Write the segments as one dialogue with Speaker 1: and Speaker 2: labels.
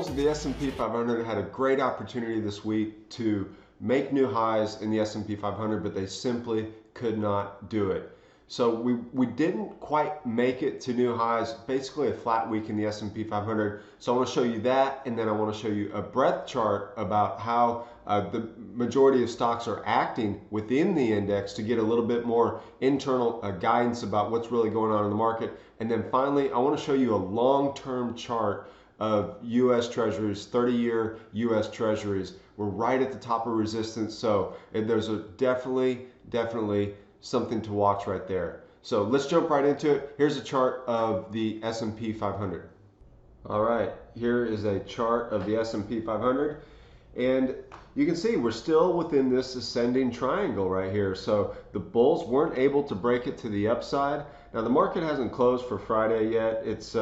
Speaker 1: bulls of the S&P 500 had a great opportunity this week to make new highs in the S&P 500, but they simply could not do it. So we didn't quite make it to new highs, basically a flat week in the S&P 500. So I want to show you that, and then I want to show you a breadth chart about how the majority of stocks are acting within the index to get a little bit more internal guidance about what's really going on in the market. And then finally, I want to show you a long-term chart of U.S. Treasuries, 30-year U.S. Treasuries. We're right at the top of resistance, so there's a definitely something to watch right there. So let's jump right into it. Here's a chart of the S&P 500. All right, here is a chart of the S&P 500, and you can see we're still within this ascending triangle right here. So the bulls weren't able to break it to the upside. Now the market hasn't closed for Friday yet. It's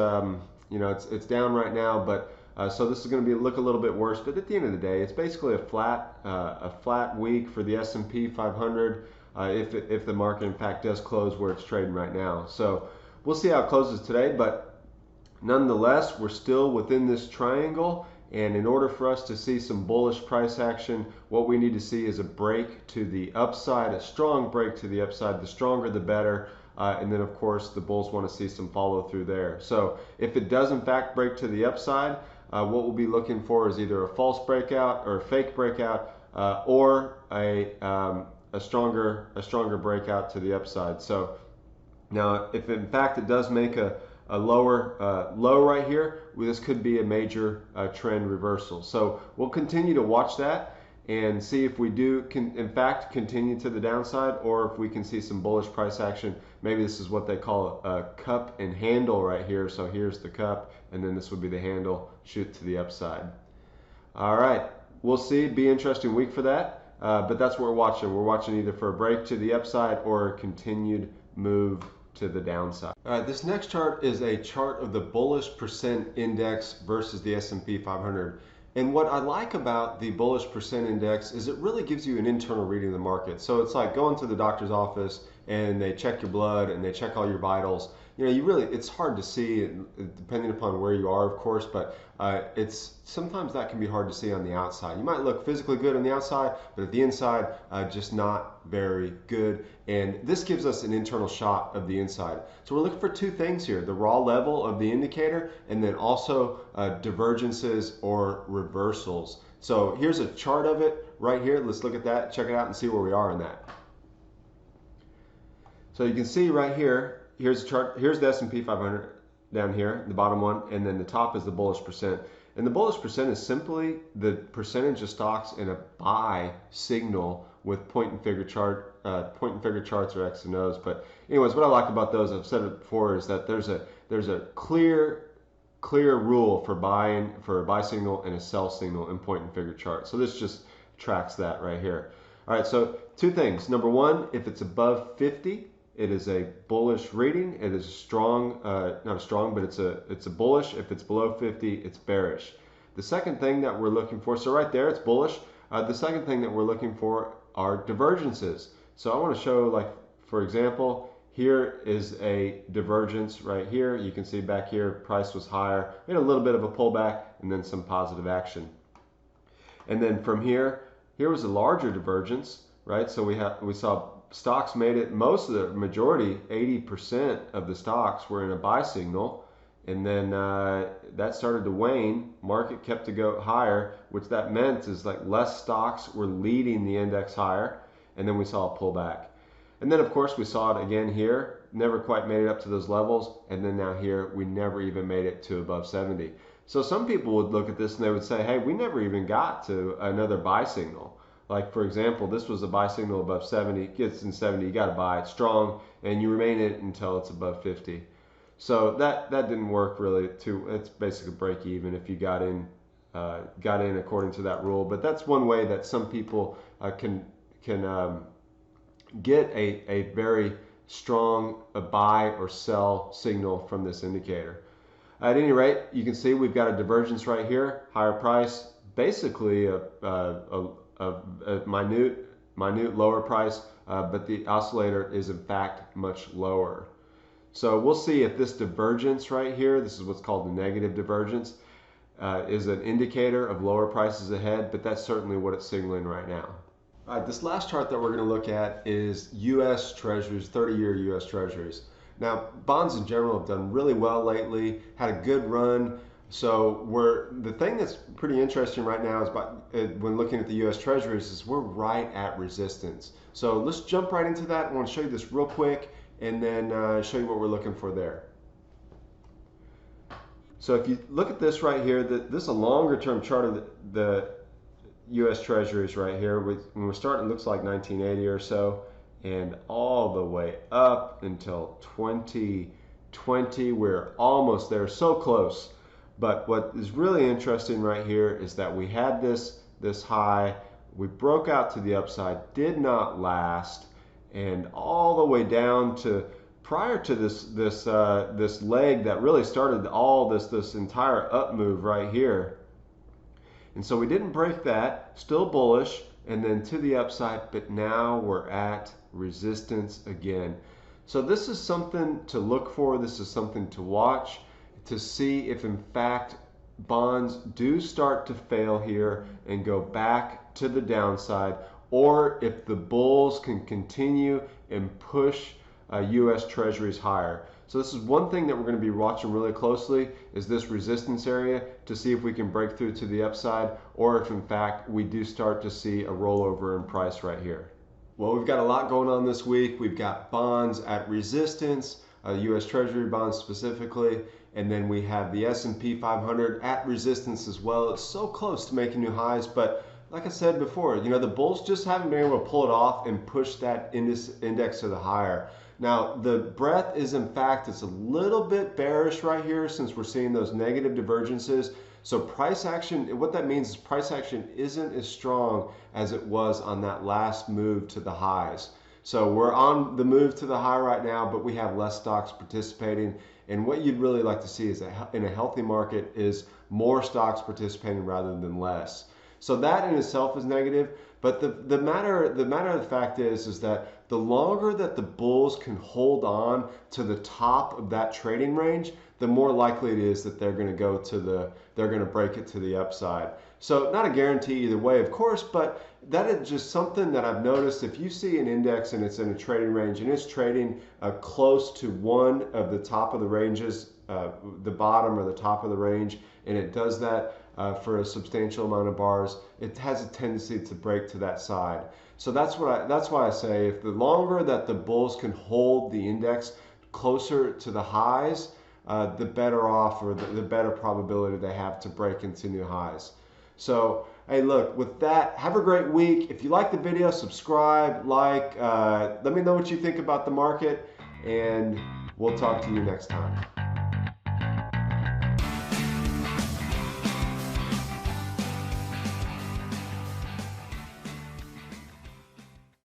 Speaker 1: it's down right now, but so this is going to look a little bit worse. But at the end of the day, it's basically a flat week for the S&P 500. If the market in fact does close where it's trading right now. So we'll see how it closes today, but nonetheless, we're still within this triangle, and in order for us to see some bullish price action, what we need to see is a break to the upside, a strong break to the upside. The stronger the better, and then of course the bulls want to see some follow through there. So if it does in fact break to the upside, what we'll be looking for is either a false breakout or a fake breakout, or a stronger breakout to the upside. So now if in fact it does make a lower low right here, this could be a major trend reversal. So we'll continue to watch that and see if we can in fact continue to the downside, or if we can see some bullish price action. Maybe this is what they call a cup and handle right here. So here's the cup, and then this would be the handle, shoot to the upside. All right, we'll see. Be an interesting week for that. But that's what we're watching. We're watching either for a break to the upside or a continued move to the downside. All right, this next chart is a chart of the bullish percent index versus the S&P 500. And what I like about the bullish percent index is it really gives you an internal reading of the market. So it's like going to the doctor's office and they check your blood and they check all your vitals. It's hard to see depending upon where you are, of course, but sometimes that can be hard to see on the outside. You might look physically good on the outside, but at the inside, just not very good. And this gives us an internal shot of the inside. So we're looking for two things here: the raw level of the indicator, and then also divergences or reversals. So here's a chart of it right here. Let's look at that, check it out, and see where we are in that. So you can see right here, here's a chart. Here's the S&P 500 down here, the bottom one, and then the top is the bullish percent. And the bullish percent is simply the percentage of stocks in a buy signal with point and figure charts or X and O's. But anyways, what I like about those, I've said it before, is that there's a clear rule for buying, for a buy signal and a sell signal in point and figure chart. So this just tracks that right here. All right, so two things. Number one, if it's above 50, it is a bullish reading. It is strong, not a strong, but it's a bullish. If it's below 50, it's bearish. The second thing that we're looking for, so right there, it's bullish. The second thing that we're looking for are divergences. So I want to show, like, for example, here is a divergence right here. You can see back here, price was higher. We had a little bit of a pullback and then some positive action. And then from here was a larger divergence, right? So we saw stocks made it, most of the majority, 80% of the stocks were in a buy signal, and then that started to wane. Market kept to go higher, which that meant is like less stocks were leading the index higher, and then we saw a pullback. And then of course we saw it again here, never quite made it up to those levels, and then now here we never even made it to above 70. So some people would look at this and they would say, hey, we never even got to another buy signal. Like, for example, this was a buy signal above 70, gets in 70, you got to buy it strong, and you remain it until it's above 50. So that didn't work really. It's basically break even if you got in according to that rule. But that's one way that some people can get a very strong buy or sell signal from this indicator. At any rate, you can see we've got a divergence right here, higher price, basically a minute lower price, but the oscillator is in fact much lower. So we'll see if this divergence right here, this is what's called the negative divergence, is an indicator of lower prices ahead, but that's certainly what it's signaling right now. All right, this last chart that we're going to look at is U.S. Treasuries, 30-year U.S. Treasuries. Now, bonds in general have done really well lately, had a good run. So the thing that's pretty interesting right now is when looking at the U.S. Treasuries is we're right at resistance. So let's jump right into that. I want to show you this real quick and then show you what we're looking for there. So if you look at this right here, this is a longer term chart of the U.S. Treasuries right here. When we're starting, it looks like 1980 or so, and all the way up until 2020. We're almost there, so close. But what is really interesting right here is that we had this high, we broke out to the upside, did not last, and all the way down to prior to this leg that really started all this entire up move right here. And so we didn't break that, still bullish, and then to the upside, but now we're at resistance again. So this is something to look for, this is something to watch, to see if in fact bonds do start to fail here and go back to the downside, or if the bulls can continue and push U.S. Treasuries higher. So this is one thing that we're going to be watching really closely, is this resistance area, to see if we can break through to the upside, or if in fact we do start to see a rollover in price right here. Well, we've got a lot going on this week. We've got bonds at resistance, U.S. Treasury bonds specifically, and then we have the S&P 500 at resistance as well. It's so close to making new highs, but like I said before, you know, the bulls just haven't been able to pull it off and push that index to the higher. Now, the breadth is in fact, it's a little bit bearish right here since we're seeing those negative divergences. So price action, what that means is price action isn't as strong as it was on that last move to the highs. So we're on the move to the high right now, but we have less stocks participating. And what you'd really like to see is that in a healthy market is more stocks participating rather than less. So that in itself is negative, but the matter of the fact is that the longer that the bulls can hold on to the top of that trading range, the more likely it is that they're going to break it to the upside. So not a guarantee either way, of course, but that is just something that I've noticed. If you see an index and it's in a trading range and it's trading close to one of the top of the ranges, the bottom or the top of the range, and it does that for a substantial amount of bars, it has a tendency to break to that side. So that's why I say if the longer that the bulls can hold the index closer to the highs, the better off, or the better probability they have to break into new highs. So hey, look, with that, have a great week. If you like the video, subscribe, like, let me know what you think about the market, and we'll talk to you next time.